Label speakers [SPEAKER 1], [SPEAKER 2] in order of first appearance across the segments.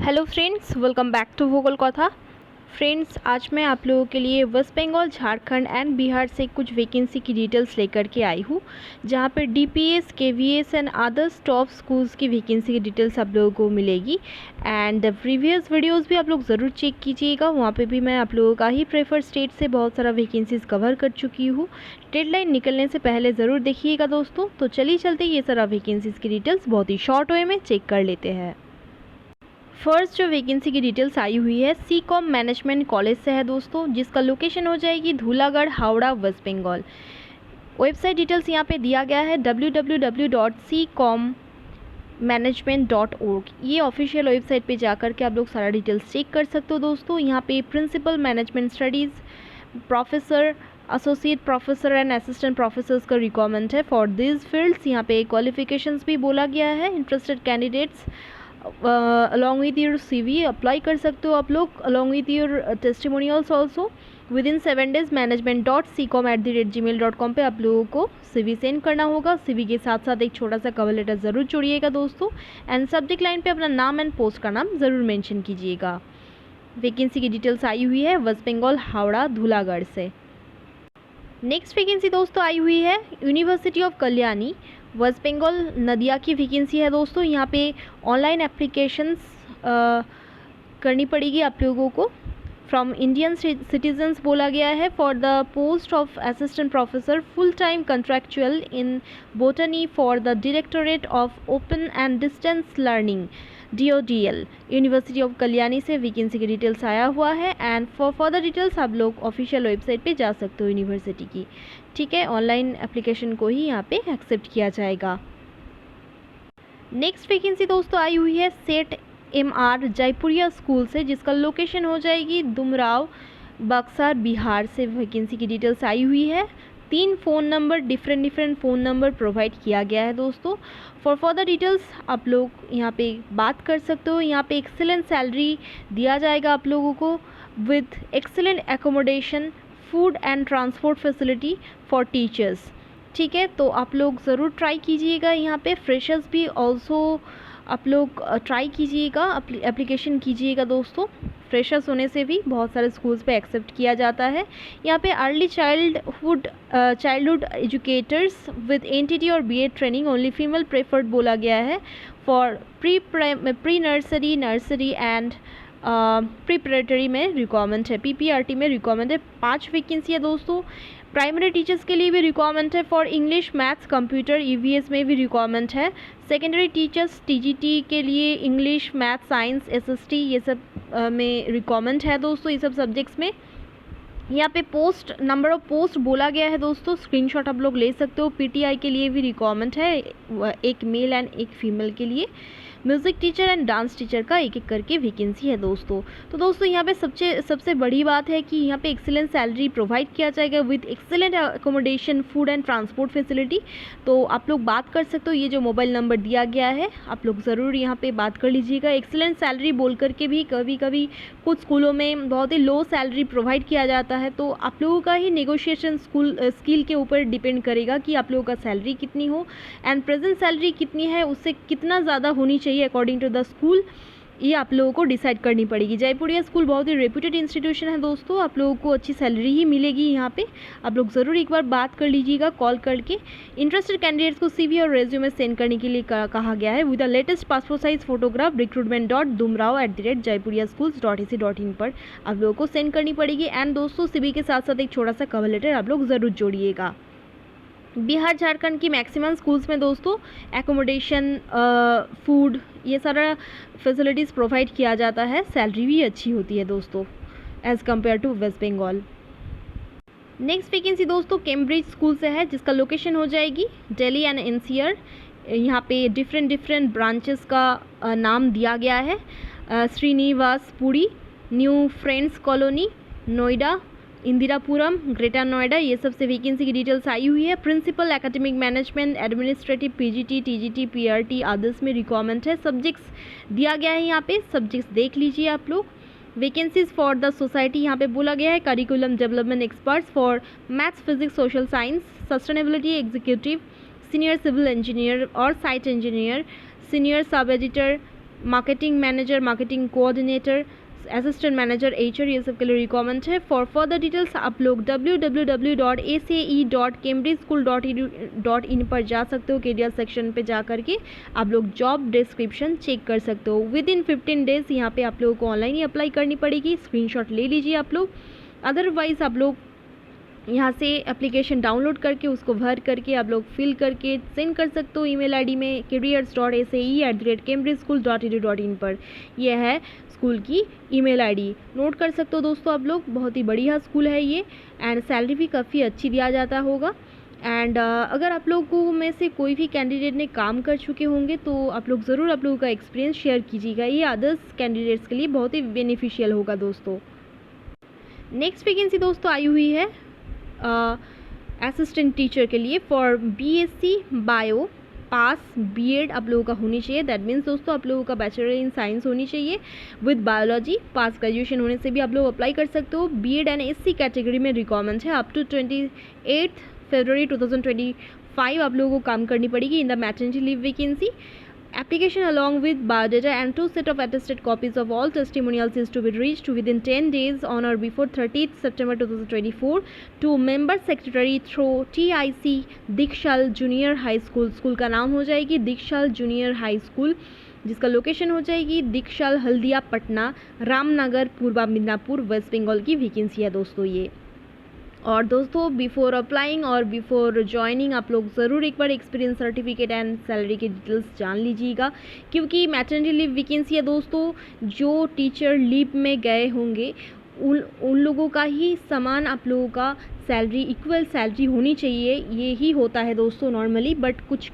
[SPEAKER 1] Hello friends, welcome back to Bhugol Katha. Friends, आज मैं आप लोगों के लिए वेस्ट बंगाल, झारखंड एंड बिहार से कुछ वैकेंसी की डिटेल्स लेकर के आई हूँ, जहाँ पर DPS, KVS and others top schools की वैकेंसी की डिटेल्स आप लोगों को मिलेगी। एंड प्रीवियस वीडियोस भी आप लोग ज़रूर चेक कीजिएगा, वहाँ पे भी मैं आप लोगों का ही प्रेफर स्टेट से बहुत सारा वैकेंसीज कवर कर चुकी हूँ। डेडलाइन निकलने से पहले ज़रूर देखिएगा दोस्तों। तो चलिए चलते ये सारा वैकेंसीज़ की डिटेल्स बहुत ही शॉर्ट वे में चेक कर लेते हैं। फर्स्ट जो वैकेंसी की डिटेल्स आई हुई है सीकॉम मैनेजमेंट कॉलेज से है दोस्तों, जिसका लोकेशन हो जाएगी Dhulagarh, Howrah, West Bengal. Website details यहाँ पे दिया गया है www.ccommmanagement.org। ये ऑफिशियल वेबसाइट पे जाकर के आप लोग सारा डिटेल्स चेक कर सकते हो दोस्तों। यहाँ पे principal management studies, professor, associate professor and assistant professors का रिक्वायरमेंट है फॉर दिस फील्ड्स। यहाँ पे क्वालिफिकेशंस भी बोला गया है। Interested candidates along with your CV apply कर सकते हो आप लोग, along with your testimonials also within 7 days। management.ccom@gmail.com पे आप लोगों को CV सेंड करना होगा। CV के साथ साथ एक छोटा सा कवर लेटर ज़रूर छोड़िएगा दोस्तों, एंड सब्जेक्ट लाइन पे अपना नाम एंड पोस्ट का नाम ज़रूर मेंशन कीजिएगा। वैकेंसी की डिटेल्स आई हुई है वेस्ट बंगाल, हावड़ा, धूलागढ़ से। नेक्स्ट वैकेंसी दोस्तों आई हुई है university of Kalyani, West Bengal, Nadia की वैकेंसी है दोस्तों। यहाँ पे ऑनलाइन एप्लीकेशंस करनी पड़ेगी आप लोगों को। फ्रॉम इंडियन सिटीजन्स बोला गया है for the post of assistant professor full time contractual in botany for the directorate of open and distance learning, DODL, university of Kalyani से वैकेंसी की डिटेल्स आया हुआ है। एंड फॉर फर्दर डिटेल्स आप लोग ऑफिशियल वेबसाइट पे जा सकते हो यूनिवर्सिटी की। ठीक है, ऑनलाइन एप्लीकेशन को ही यहाँ पे एक्सेप्ट किया जाएगा। नेक्स्ट वैकेंसी दोस्तों आई हुई है सेट MR जयपुरिया स्कूल से, जिसका लोकेशन हो जाएगी दुमराव, बक्सर, बिहार से वैकेंसी की डिटेल्स आई हुई है। 3 phone number, different phone number provide किया गया है दोस्तों। फॉर फर्दर डिटेल्स आप लोग यहाँ पे बात कर सकते हो। यहाँ पे एक्सेलेंट सैलरी दिया जाएगा आप लोगों को with excellent accommodation, food and transport facility for teachers. ठीक है, तो आप लोग ज़रूर ट्राई कीजिएगा। यहाँ पे फ्रेशर्स भी ऑल्सो आप लोग ट्राई कीजिएगा, एप्लीकेशन कीजिएगा दोस्तों। फ्रेशर्स होने से भी बहुत सारे स्कूल्स पे एक्सेप्ट किया जाता है। यहाँ पे early childhood educators with NTT और BEd training, only female preferred बोला गया है। For pre nursery, nursery and preparatory में रिक्वायरमेंट है। PPRT में रिक्वायरमेंट है। 5 वैकेंसी है दोस्तों। प्राइमरी टीचर्स के लिए भी रिक्वायरमेंट है। For English, maths, computer, EVS में भी रिक्वायरमेंट है। सेकेंडरी टीचर्स TGT के लिए इंग्लिश, मैथ्स, साइंस, SST ये सब में रिक्वायरमेंट है दोस्तों, ये सब सब्जेक्ट्स में। यहाँ पे पोस्ट, नंबर ऑफ पोस्ट बोला गया है दोस्तों, स्क्रीनशॉट आप लोग ले सकते हो। PTI के लिए भी रिक्वायरमेंट है, एक मेल एंड एक फीमेल के लिए। Music teacher and dance teacher का एक एक करके वैकेंसी है दोस्तों। तो दोस्तों यहाँ पे सबसे बड़ी बात है कि यहाँ पे एक्सीलेंट सैलरी प्रोवाइड किया जाएगा with excellent accommodation, food and transport facility. तो आप लोग बात कर सकते हो, ये जो मोबाइल नंबर दिया गया है आप लोग ज़रूर यहाँ पे बात कर लीजिएगा। एक्सीलेंट सैलरी बोल करके भी कभी कभी कुछ स्कूलों में बहुत ही लो सैलरी प्रोवाइड किया जाता है, तो आप लोगों का ही नेगोशिएशन स्किल के ऊपर डिपेंड करेगा कि आप लोगों का सैलरी कितनी हो एंड प्रेजेंट सैलरी कितनी है, उससे कितना ज़्यादा होनी चाहिए अकॉर्डिंग टू द स्कूल, ये आप लोगों को डिसाइड करनी पड़ेगी। जयपुरिया स्कूल बहुत ही रेप्यूटेड इंस्टीट्यूशन है दोस्तों, आप लोगों को अच्छी सैलरी ही मिलेगी यहाँ पे। आप लोग ज़रूर एक बार बात कर लीजिएगा कॉल करके। इंटरेस्टेड कैंडिडेट्स को CV और रेज्यूमे सेंड करने के लिए कहा गया है with the latest passport size photograph recruitment.dumrao@jaypuriaschools.ac.in पर आप लोगों को सेंड करनी पड़ेगी। एंड दोस्तों CV के साथ साथ एक छोटा सा कवर लेटर आप लोग ज़रूर जोड़िएगा। बिहार, झारखंड की मैक्सिमम स्कूल्स में दोस्तों एकोमोडेशन, फूड, ये सारा फैसिलिटीज़ प्रोवाइड किया जाता है। सैलरी भी अच्छी होती है दोस्तों as compare to West Bengal. Next vacancy दोस्तों कैम्ब्रिज स्कूल से है, जिसका लोकेशन हो जाएगी दिल्ली एंड NCR। यहाँ पे डिफरेंट ब्रांचेस का नाम दिया गया है। Srinivaspuri, New Friends Colony, Noida, Indirapuram, Greater Noida, ये सब से वैकेंसी की डिटेल्स आई हुई है। Principal, academic management, administrative, PGT, TGT, PRT others में रिक्वायरमेंट है। सब्जेक्ट्स दिया गया है, यहाँ पे सब्जेक्ट्स देख लीजिए आप लोग। वैकेंसीज फॉर द सोसाइटी यहाँ पे बोला गया है curriculum development experts for maths, physics, social science, sustainability executive, senior civil engineer और site engineer, senior sub editor, marketing manager, marketing coordinator, assistant manager, HR, ये सब के लिए रिक्वायरमेंट है। फॉर फर्दर डिटेल्स आप लोग www.ace.cambridgeschool.edu.in पर जा सकते हो। कैरियर सेक्शन पे जा करके आप लोग जॉब डिस्क्रिप्शन चेक कर सकते हो। विद इन 15 डेज़ यहाँ पे आप लोगों को ऑनलाइन ही अप्लाई करनी पड़ेगी। स्क्रीनशॉट ले लीजिए आप लोग। अदरवाइज़ आप लोग यहाँ से एप्लीकेशन डाउनलोड करके उसको भर करके आप लोग फिल करके सेंड कर सकते हो ईमेल आईडी में careers.ace@cambridgeschool.edu.in पर। यह है स्कूल की ईमेल आईडी, नोट कर सकते हो दोस्तों आप लोग। बहुत ही बढ़िया स्कूल है ये, एंड सैलरी भी काफ़ी अच्छी दिया जाता होगा। एंड अगर आप लोगों में से कोई भी कैंडिडेट ने काम कर चुके होंगे तो आप लोग ज़रूर आप लोगों का एक्सपीरियंस शेयर कीजिएगा। ये अदर्स कैंडिडेट्स के लिए बहुत ही बेनिफिशियल होगा दोस्तों। नेक्स्ट वैकेंसी दोस्तों आई हुई है असिस्टेंट टीचर के लिए for BSc bio pass B.Ed आप लोगों का होनी चाहिए। दैट मीन्स दोस्तों आप लोगों का बैचलर इन साइंस होनी चाहिए विद बायोलॉजी। पास ग्रेजुएशन होने से भी आप लोग अप्लाई कर सकते हो। B.Ed एंड SC कैटेगरी में रिक्वायरमेंट है। अप टू 28 फरवरी 2025 आप लोगों को काम करनी पड़ेगी in the maternity leave vacancy. Application along with biodata and 2 set of attested copies of all testimonials is to be reached within 10 days on or before 30th September 2024 to member secretary through TIC Dikshal junior high school. School का नाम हो जाएगी Dikshal junior high school, जिसका location हो जाएगी Dikshal Haldia Patna, Ramnagar, Purba Midnapur, West Bengal की vacancy है दोस्तों ये। और दोस्तों बिफोर अप्लाइंग और बिफोर ज्वाइनिंग आप लोग ज़रूर एक बार एक्सपीरियंस सर्टिफिकेट एंड सैलरी की डिटेल्स जान लीजिएगा, क्योंकि मैटरनिटी लीव वैकेंसी है दोस्तों। जो टीचर लीव में गए होंगे उन लोगों का ही समान आप लोगों का सैलरी, इक्वल सैलरी होनी चाहिए। ये ही होता है दोस्तों नॉर्मली, बट कुछ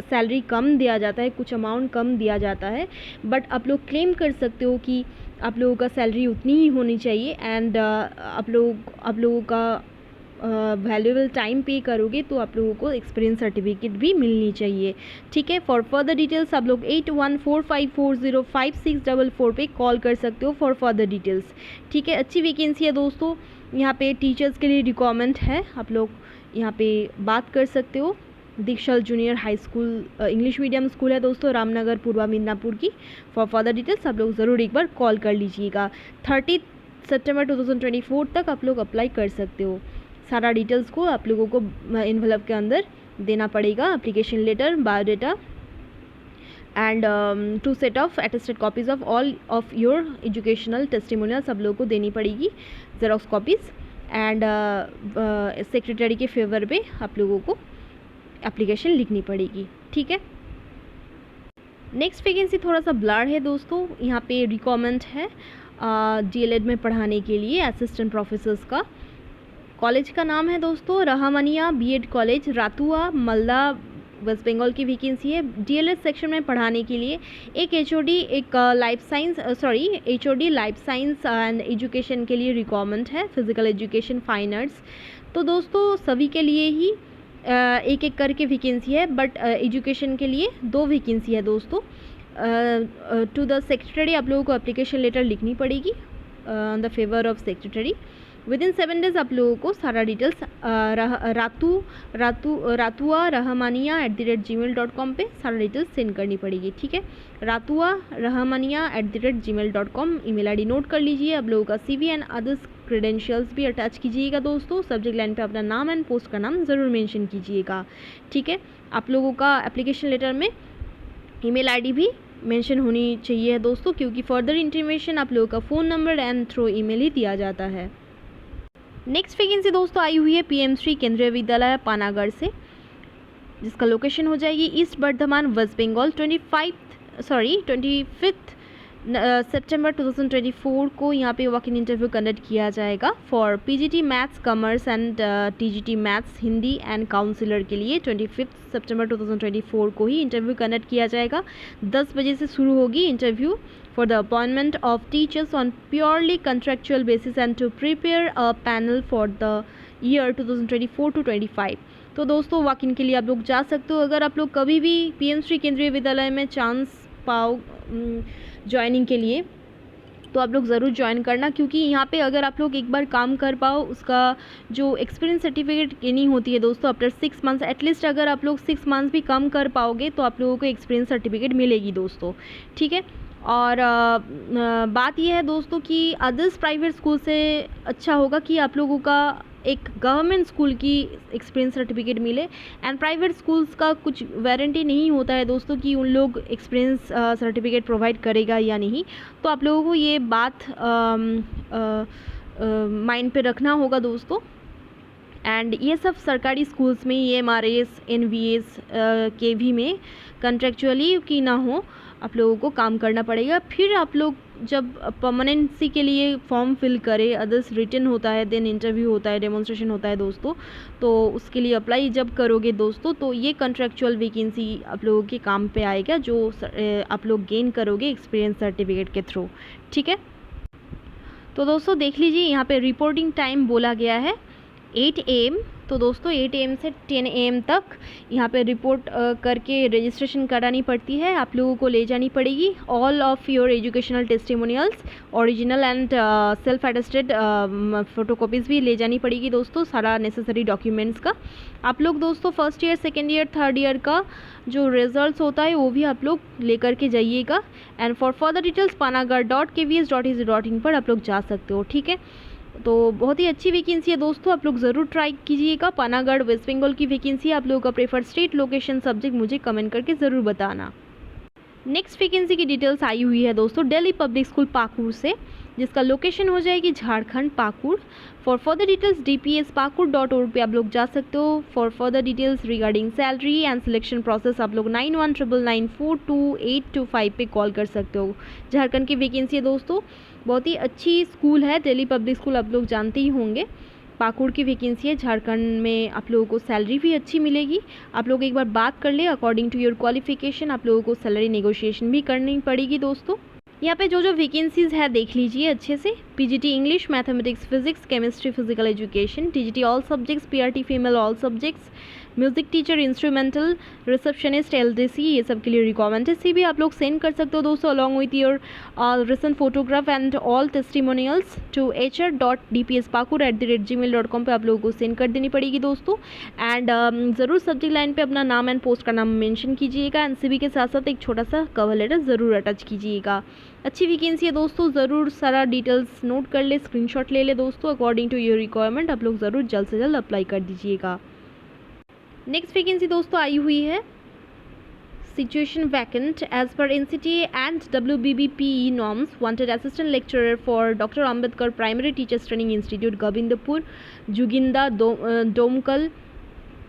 [SPEAKER 1] सैलरी कम दिया जाता है, कुछ अमाउंट कम दिया जाता है, बट आप लोग क्लेम कर सकते हो कि आप लोगों का सैलरी उतनी ही होनी चाहिए। एंड आप लोगों का वैल्यूएबल टाइम पे करोगे तो आप लोगों को एक्सपीरियंस सर्टिफिकेट भी मिलनी चाहिए। ठीक है, फॉर फर्दर डिटेल्स आप लोग 8145405644 पे कॉल कर सकते हो फॉर फर्दर डिटेल्स। ठीक है, अच्छी वैकेंसी है दोस्तों। यहाँ पे टीचर्स के लिए रिक्वायरमेंट है, आप लोग यहाँ पे बात कर सकते हो। Dikshal junior high school English medium school है दोस्तों, रामनगर, पूर्वा मिदनापुर की। फॉर फर्दर डिटेल्स आप लोग ज़रूर एक बार कॉल कर लीजिएगा। 30 सितंबर 2024 तक आप लोग अप्लाई कर सकते हो। सारा डिटेल्स को आप लोगों को इन्वेलप के अंदर देना पड़ेगा। Application letter, biodata and 2 set of attested copies of all of your educational testimonials आप लोगों को देनी पड़ेगी, जेरोक्स कॉपीज़। एंड सेक्रेटरी के फेवर पे आप लोगों को एप्लीकेशन लिखनी पड़ेगी। ठीक है, नेक्स्ट वैकेंसी थोड़ा सा ब्लर है दोस्तों। यहाँ पे रिक्वायरमेंट है DLED में पढ़ाने के लिए असिस्टेंट प्रोफेसर्स का। कॉलेज का नाम है दोस्तों Rahmania B.Ed college, Ratua, Malda, West Bengal की वैकेंसी है। DLED सेक्शन में पढ़ाने के लिए एक HOD, एक HOD life science and education के लिए रिक्वायरमेंट है, फिजिकल एजुकेशन, फाइन आर्ट्स। तो दोस्तों सभी के लिए ही एक एक करके वैकेंसी है, बट एजुकेशन के लिए 2 वैकेंसी है दोस्तों। टू द सेक्रेटरी आप लोगों को एप्लीकेशन लेटर लिखनी पड़ेगी on the favour of secretary. With in 7 days आप लोगों को सारा डिटेल्स रातुआ रहमानिया @gmail.com पे सारा डिटेल्स सेंड करनी पड़ेगी। ठीक है, Ratua Rahmania @gmail.com email ID note कर लीजिए। आप लोगों का CV एंड अदर्स क्रेडेंशियल्स भी अटैच कीजिएगा दोस्तों। सब्जेक्ट लाइन पे अपना नाम एंड पोस्ट का नाम ज़रूर मेंशन कीजिएगा। ठीक है, आप लोगों का एप्लीकेशन लेटर में ईमेल आईडी भी मेंशन होनी चाहिए दोस्तों, क्योंकि फर्दर इंटीमेशन आप लोगों का phone number and through email ही दिया जाता है। नेक्स्ट वैकेंसी दोस्तों आई हुई है PM श्री केंद्रीय विद्यालय पानागढ़ से, जिसका लोकेशन हो जाएगी ईस्ट बर्धमान, वेस्ट बंगाल। 25 सितंबर 2024 को यहाँ पे वॉक इन इंटरव्यू कंडक्ट किया जाएगा for PGT maths, commerce and TGT maths, Hindi and counsellor के लिए। 25 सितंबर 2024 को ही इंटरव्यू कंडक्ट किया जाएगा। 10 बजे से शुरू होगी interview for the appointment of teachers on purely contractual basis and to prepare a panel for the year 2024 to 25। तो दोस्तों वॉक इन के लिए आप लोग जा सकते हो। अगर आप लोग कभी भी PM श्री केंद्रीय विद्यालय में चांस पाओ ज्वाइनिंग के लिए तो आप लोग ज़रूर ज्वाइन करना, क्योंकि यहाँ पे अगर आप लोग एक बार काम कर पाओ उसका जो एक्सपीरियंस सर्टिफिकेट गेनिंग होती है दोस्तों आफ्टर 6 मंथ्स, एटलीस्ट अगर आप लोग 6 मंथ्स भी कम कर पाओगे तो आप लोगों को एक्सपीरियंस सर्टिफिकेट मिलेगी दोस्तों। ठीक है, और बात यह है दोस्तों कि अदर्स प्राइवेट स्कूल से अच्छा होगा कि आप लोगों का एक गवर्नमेंट स्कूल की एक्सपीरियंस सर्टिफिकेट मिले। एंड प्राइवेट स्कूल्स का कुछ वारंटी नहीं होता है दोस्तों कि उन लोग एक्सपीरियंस सर्टिफिकेट प्रोवाइड करेगा या नहीं। तो आप लोगों को ये बात माइंड पे रखना होगा दोस्तों। एंड ये सब सरकारी स्कूल्स में EMRS NVS KV में कंट्रेक्चुअली की ना हो आप लोगों को काम करना पड़ेगा। फिर आप लोग जब परमानेंसी के लिए फॉर्म फिल करें, अदर्स रिटन होता है, देन इंटरव्यू होता है, डेमोन्स्ट्रेशन होता है दोस्तों, तो उसके लिए अप्लाई जब करोगे दोस्तों तो ये कंट्रेक्चुअल वैकेंसी आप लोगों के काम पे आएगा जो आप लोग गेन करोगे एक्सपीरियंस सर्टिफिकेट के थ्रू। ठीक है, तो दोस्तों देख लीजिए यहाँ पे रिपोर्टिंग टाइम बोला गया है 8 AM। तो दोस्तों 8 AM से 10 AM तक यहाँ पे रिपोर्ट करके रजिस्ट्रेशन करानी पड़ती है। आप लोगों को ले जानी पड़ेगी all of your educational testimonials, original and self attested photocopies भी ले जानी पड़ेगी दोस्तों, सारा नेसेसरी डॉक्यूमेंट्स का। आप लोग दोस्तों first year, second year, third year का जो रिजल्ट्स होता है वो भी आप लोग लेकर के जाइएगा। And for further details panagarh.kvs.ac.in पर आप लोग जा सकते हो। ठीक है, तो बहुत ही अच्छी वैकेंसी है दोस्तों, आप लोग ज़रूर ट्राई कीजिएगा। पानागढ़ वेस्ट बंगाल की वैकेंसी है। आप लोगों का प्रेफर्ड स्टेट, लोकेशन, सब्जेक्ट मुझे कमेंट करके ज़रूर बताना। नेक्स्ट वैकेंसी की डिटेल्स आई हुई है दोस्तों दिल्ली पब्लिक स्कूल पाकुड़ से, जिसका लोकेशन हो जाएगी Jharkhand Pakur. For further details dpspakur.org पे आप लोग जा सकते हो। For further details regarding salary and selection process आप लोग 9199942825 पे कॉल कर सकते हो। झारखंड की वैकेंसी है दोस्तों, बहुत ही अच्छी स्कूल है दिल्ली पब्लिक स्कूल, आप लोग जानते ही होंगे। पाकुड़ की वैकेंसी है, झारखंड में आप लोगों को सैलरी भी अच्छी मिलेगी। आप लोग एक बार बात कर ले, अकॉर्डिंग टू योर क्वालिफिकेशन आप लोगों को सैलरी नेगोशिएशन भी करनी पड़ेगी दोस्तों। यहाँ पे जो वैकेंसीज़ है देख लीजिए अच्छे से। PGT English, mathematics, physics, chemistry, physical education, TGT all subjects, PRT female all subjects, music teacher, instrumental, receptionist, LDC, ये सब के लिए रिक्वायरमेंट है। CV आप लोग सेंड कर सकते हो दोस्तों along with your recent photograph and all testimonials to hr.dpspakur@gmail.com पे आप लोगों को सेंड कर देनी पड़ेगी दोस्तों। एंड ज़रूर सब्जेक्ट लाइन पे अपना नाम एंड पोस्ट का नाम मेंशन कीजिएगा। एंड CV के साथ साथ एक छोटा सा कवर लेटर ज़रूर अटैच कीजिएगा। अच्छी वैकेंसी है दोस्तों, ज़रूर सारा डिटेल्स नोट कर ले, स्क्रीनशॉट ले ले दोस्तों। अकॉर्डिंग टू योर रिक्वायरमेंट आप लोग ज़रूर जल्द से जल्द अप्लाई कर दीजिएगा। नेक्स्ट वैकेंसी दोस्तों आई हुई है सिचुएशन वैकेंट एज पर NCTA and WBBPE norms, wanted assistant lecturer for doctor Ambedkar primary teachers training institute Govindpur, Juginda, Domkal,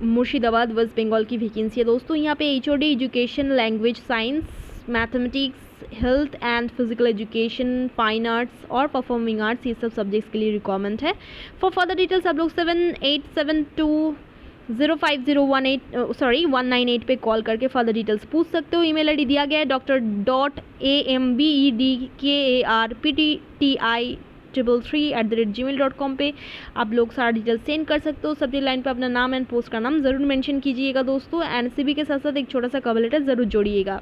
[SPEAKER 1] Murshidabad, West Bengal की वैकेंसी है दोस्तों। यहाँ पे HOD education, language, science, mathematics, health and physical education, fine arts और परफॉर्मिंग आर्ट्स, ये सब subjects के लिए रिक्वायरमेंट है। फॉर फर्दर डिटेल्स आप लोग 7872050198 पे कॉल करके फर्दर डिटेल्स पूछ सकते हो। ईमेल ID दिया गया है dr.ambedkar.ptti333@gmail.com पे आप लोग सारा डिटेल्स सेंड कर सकते हो। सब्जेक्ट लाइन पे अपना नाम एंड पोस्ट का नाम ज़रूर मेंशन कीजिएगा दोस्तों। एंड CV के साथ साथ एक छोटा सा कवर लेटर ज़रूर जोड़िएगा।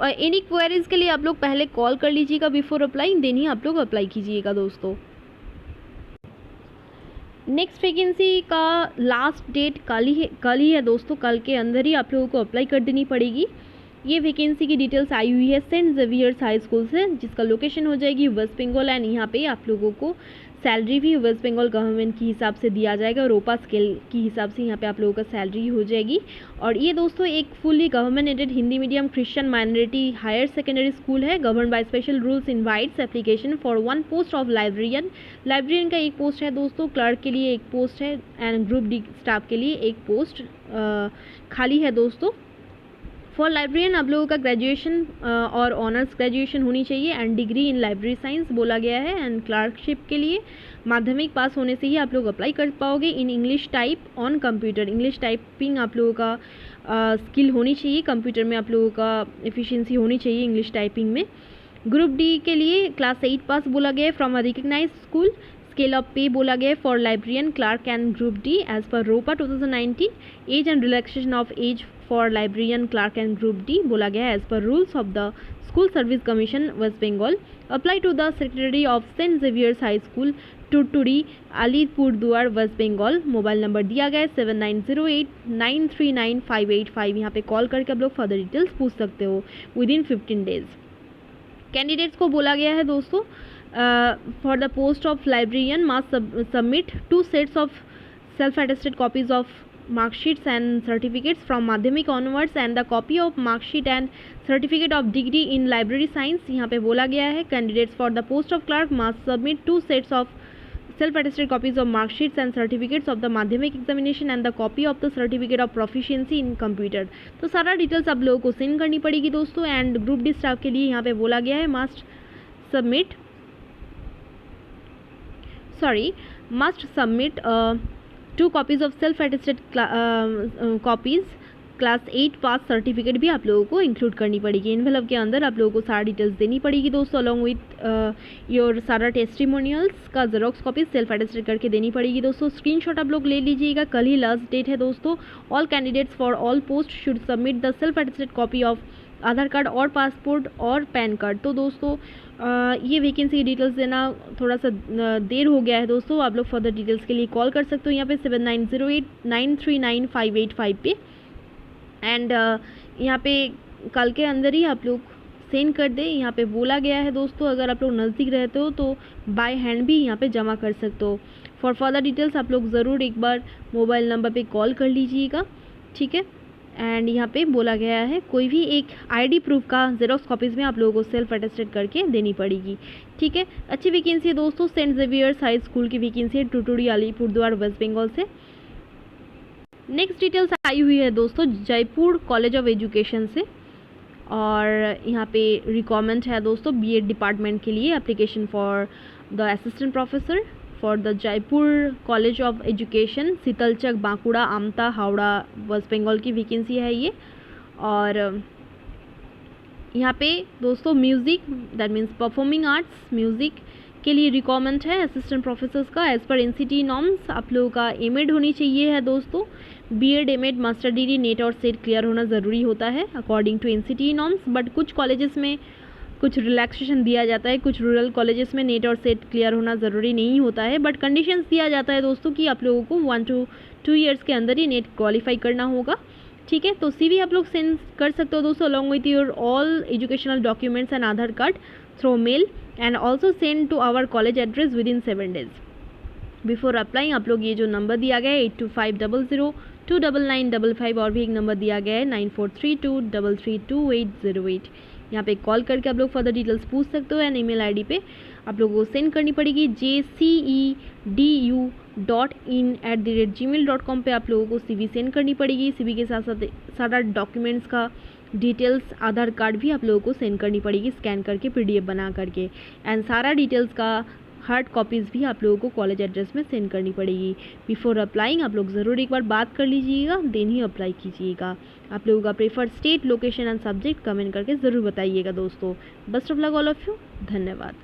[SPEAKER 1] एनी क्वेरीज के लिए आप लोग पहले कॉल कर लीजिएगा बिफोर अप्लाई, देन ही आप लोग अप्लाई कीजिएगा दोस्तों। नेक्स्ट वैकेंसी का लास्ट डेट कल ही है दोस्तों, कल के अंदर ही आप लोगों को अप्लाई कर देनी पड़ेगी। ये वैकेंसी की डिटेल्स आई हुई है सेंट जेवियर्स हाई स्कूल से, जिसका लोकेशन हो जाएगी वेस्ट बंगाल। एंड यहाँ पे आप लोगों को सैलरी भी वेस्ट बंगाल गवर्नमेंट के हिसाब से दिया जाएगा, रोपा स्केल की हिसाब से यहाँ पे आप लोगों का सैलरी हो जाएगी। और ये दोस्तों एक fully government aided Hindi medium Christian minority higher secondary school है। Govern by special rules invites application for 1 post of librarian का एक पोस्ट है दोस्तों, क्लर्क के लिए एक पोस्ट है एंड ग्रुप D स्टाफ के लिए एक पोस्ट खाली है दोस्तों। फॉर लाइब्रेरियन आप लोगों का ग्रेजुएशन और ऑनर्स ग्रेजुएशन होनी चाहिए and degree in library science बोला गया है। एंड क्लर्कशिप के लिए माध्यमिक पास होने से ही आप लोग अप्लाई कर पाओगे। In English type on computer, English typing आप लोगों का स्किल होनी चाहिए, कंप्यूटर में आप लोगों का एफिशिएंसी होनी चाहिए इंग्लिश टाइपिंग में। ग्रुप D के लिए क्लास 8 पास बोला गया है from a recognise school. Scale of pay बोला गया है for librarian, clerk and group D as per ROPA 2019। Age and relaxation of age for librarian, clerk and group D बोला गया है as per rules of the school service commission West Bengal. Apply to the secretary of Saint Xavier's high school टुटुरी, Alipurduar, West Bengal. Mobile number दिया गया है 7908939585। यहाँ पे call करके आप लोग फर्दर डिटेल्स पूछ सकते हो विद इन 15 डेज। कैंडिडेट्स को बोला गया है दोस्तों for the post of librarian must submit 2 sets of self attested copies of marksheets and certificates from madhyamik onwards and the copy of marksheet and certificate of degree in library science। यहाँ पे बोला गया है candidates for the post of clerk must submit 2 sets of self attested copies of marksheets and certificates of the madhyamik examination and the copy of the certificate of proficiency in computer। तो सारा details आप लोगों को send करनी पड़ेगी दोस्तों। And group D staff के लिए यहाँ पे बोला गया है must submit 2 copies of self attested copies class 8 pass certificate भी आप लोगों को इंक्लूड करनी पड़ेगी। इन्वेलप के अंदर आप लोगों को सारा डिटेल्स देनी पड़ेगी दोस्तों, अलॉन्ग विथ योर सारा टेस्टिमोनियल्स का जेरोक्स कॉपी सेल्फ अटेस्टेड करके देनी पड़ेगी दोस्तों। स्क्रीनशॉट आप लोग ले लीजिएगा, कल ही लास्ट डेट है दोस्तों। All candidates for all post should submit the self attested copy of Aadhaar card और पासपोर्ट और पैन कार्ड। तो दोस्तों ये वैकेंसी की डिटेल्स देना थोड़ा सा देर हो गया है दोस्तों। आप लोग फर्दर डिटेल्स के लिए कॉल कर सकते हो यहाँ पे 7908939585 पे। एंड यहाँ पे कल के अंदर ही आप लोग सेंड कर दें। यहाँ पे बोला गया है दोस्तों, अगर आप लोग नज़दीक रहते हो तो बाय हैंड भी यहाँ पे जमा कर सकते हो। फॉर फर्दर डिटेल्स आप लोग ज़रूर एक बार मोबाइल नंबर पे कॉल कर लीजिएगा, ठीक है। एंड यहाँ पे बोला गया है कोई भी एक आईडी प्रूफ का जेरोक्स कॉपीज़ में आप लोगों को सेल्फ अटेस्टेड करके देनी पड़ेगी, ठीक है। अच्छी वैकेंसी है दोस्तों, सेंट जेवियर्स हाई स्कूल की वैकेंसी है, टूटूड़ी अलीपुरद्वार वेस्ट बंगाल से। नेक्स्ट डिटेल्स आई हुई है दोस्तों जयपुर कॉलेज ऑफ एजुकेशन से, और यहाँ पे रिक्वायरमेंट है दोस्तों बीएड डिपार्टमेंट के लिए application for the assistant professor for the Jaipur college of education, Shitalchak, Bankura, Amta, Howrah, West Bengal की वैकेंसी है ये। और यहाँ पे दोस्तों music that means performing arts music के लिए रिक्वायरमेंट है असिस्टेंट प्रोफेसर्स का। एज़ पर एनसीटी नॉर्म्स आप लोगों का एमएड होनी चाहिए है दोस्तों। BEd, MEd, master degree, net और सेट क्लियर होना ज़रूरी होता है according to NCT norms. But कुछ कॉलेजेस में कुछ रिलैक्सेशन दिया जाता है, कुछ रूरल कॉलेजेस में नेट और सेट क्लियर होना ज़रूरी नहीं होता है, बट कंडीशंस दिया जाता है दोस्तों कि आप लोगों को 1 to 2 ईयर्स के अंदर ही नेट क्वालिफाई करना होगा, ठीक है। तो सीवी आप लोग सेंड कर सकते हो दोस्तों along with your all educational documents and Aadhaar card through mail and also send to our college address within 7 days। Before applying आप लोग ये जो नंबर दिया गया है 8250029955 और भी एक नंबर दिया गया है 9432332808, यहाँ पे कॉल करके आप लोग फर्दर डिटेल्स पूछ सकते हो। एंड ईमेल आईडी पे आप लोगों को सेंड करनी पड़ेगी jcedu.in@gmail.com पे आप लोगों को सीवी सेंड करनी पड़ेगी। सीवी के साथ साथ सारा डॉक्यूमेंट्स का डिटेल्स, आधार कार्ड भी आप लोगों को सेंड करनी पड़ेगी स्कैन करके PDF बना करके। एंड सारा डिटेल्स का हार्ड कॉपीज़ भी आप लोगों को कॉलेज एड्रेस में सेंड करनी पड़ेगी। बिफोर अप्लाइंग आप लोग ज़रूर एक बार बात कर लीजिएगा, देन ही अप्लाई कीजिएगा। आप लोगों का preferred state, location and subject comment करके ज़रूर बताइएगा दोस्तों। Best of luck all of you, धन्यवाद।